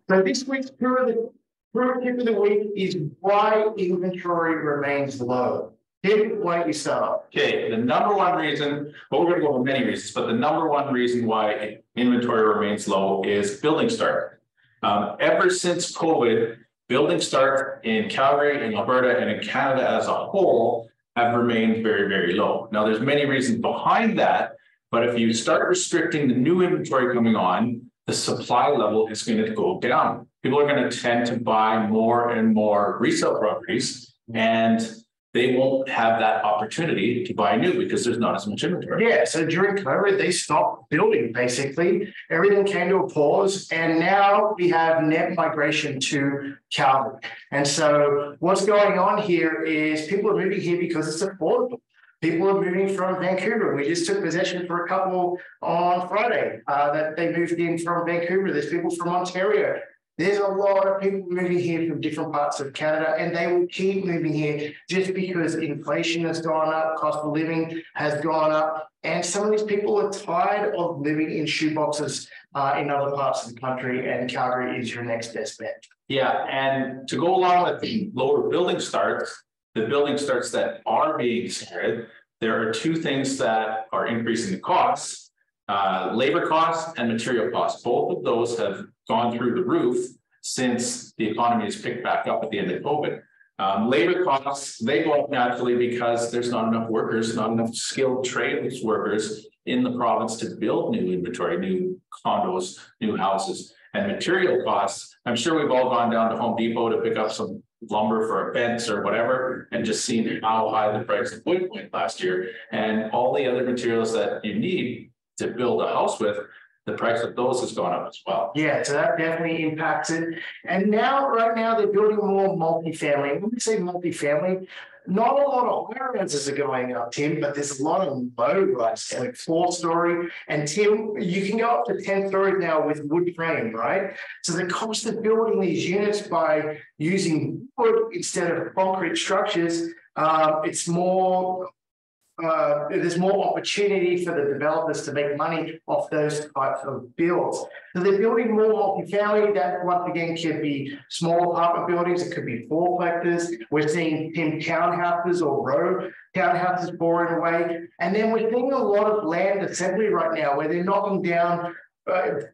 So this week's Pure tip of the week is why inventory remains low. Tim, why don't you start off? Okay, the number one reason, well, we're going to go over many reasons, but the number one reason why inventory remains low is building start. Ever since COVID, building start in Calgary, in Alberta, and in Canada as a whole have remained very, very low. Now, there's many reasons behind that, but if you start restricting the new inventory coming on, the supply level is going to go down. People are going to tend to buy more and more resale properties, and they won't have that opportunity to buy new because there's not as much inventory. Yeah, so during COVID, they stopped building, basically. Everything came to a pause, and now we have net migration to Calgary. And so what's going on here is people are moving here because it's affordable. People are moving from Vancouver. We just took possession for a couple on Friday that they moved in from Vancouver. There's people from Ontario. There's a lot of people moving here from different parts of Canada, and they will keep moving here just because inflation has gone up, cost of living has gone up, and some of these people are tired of living in shoeboxes in other parts of the country, and Calgary is your next best bet. Yeah, and to go along with the lower building starts, the building starts that are being started, there are two things that are increasing the costs. Labor costs and material costs. Both of those have gone through the roof since the economy has picked back up at the end of COVID. Labor costs, they go up naturally because there's not enough workers, not enough skilled trades workers in the province to build new inventory, new condos, new houses. And material costs, I'm sure we've all gone down to Home Depot to pick up some lumber for a fence or whatever, and just seen how high the price of wood went last year. And all the other materials that you need to build a house with, the price of those has gone up as well. Yeah, so that definitely impacts it. And now, right now, they're building more multifamily. When we say multifamily, not a lot of high rises are going up, Tim, but there's a lot of low rises, like 4-story. And Tim, you can go up to 10 stories now with wood frame, right? So the cost of building these units by using wood instead of concrete structures, it's more. There's more opportunity for the developers to make money off those types of builds. So they're building more multifamily. That once again could be small apartment buildings. It could be fourplexes. We're seeing townhouses or row townhouses boring away. And then we're seeing a lot of land assembly right now where they're knocking down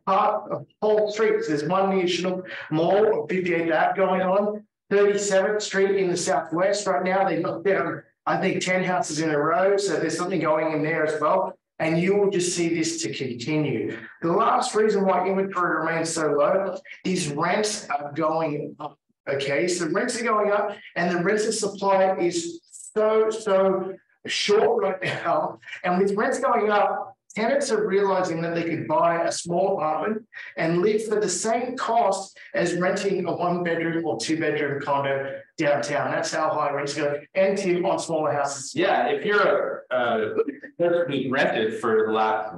part of whole streets. There's one near Chinook Mall or 58th Ave going on, 37th Street in the southwest right now. They knocked down, I think, 10 houses in a row. So there's something going in there as well. And you will just see this to continue. The last reason why inventory remains so low is rents are going up. Okay, so rents are going up and the rental supply is so short right now. And with rents going up, tenants are realizing that they could buy a small apartment and live for the same cost as renting a 1-bedroom or 2-bedroom condo downtown. That's how high rents go. And Tim, on smaller houses. Yeah, if you're being rented for the last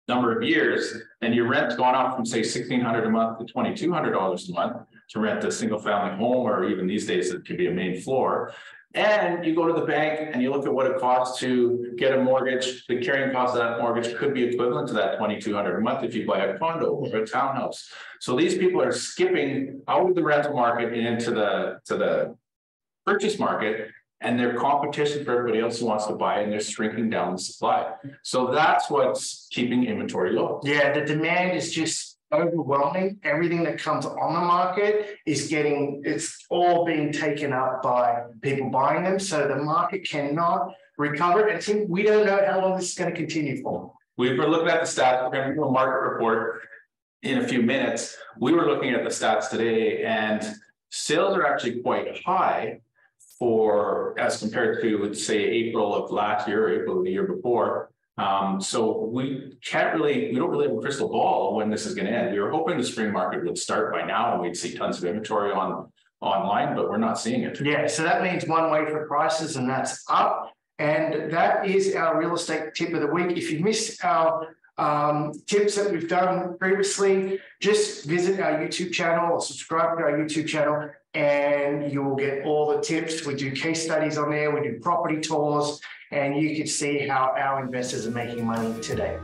number of years and your rent's gone up from say $1,600 a month to $2,200 a month to rent a single family home, or even these days it could be a main floor. And you go to the bank and you look at what it costs to get a mortgage. The carrying cost of that mortgage could be equivalent to that $2,200 a month if you buy a condo or a townhouse. So these people are skipping out of the rental market into the purchase market, and their competition for everybody else who wants to buy, and they're shrinking down the supply. So that's what's keeping inventory low. Yeah, the demand is just overwhelming. Everything that comes on the market is it's all being taken up by people buying them. So the market cannot recover. And Tim, we don't know how long this is going to continue for. We were looking at the stats. We're going to do a market report in a few minutes. We were looking at the stats today, and sales are actually quite high as compared to, let's say, April of last year, or April of the year before. So we don't really have a crystal ball when this is going to end. We were hoping the spring market would start by now and we'd see tons of inventory online, but we're not seeing it. Yeah, so that means one way for prices, and that's up. And that is our real estate tip of the week. If you missed our tips that we've done previously, just visit our YouTube channel or subscribe to our YouTube channel, and you will get all the tips. We do case studies on there, we do property tours, and you can see how our investors are making money today.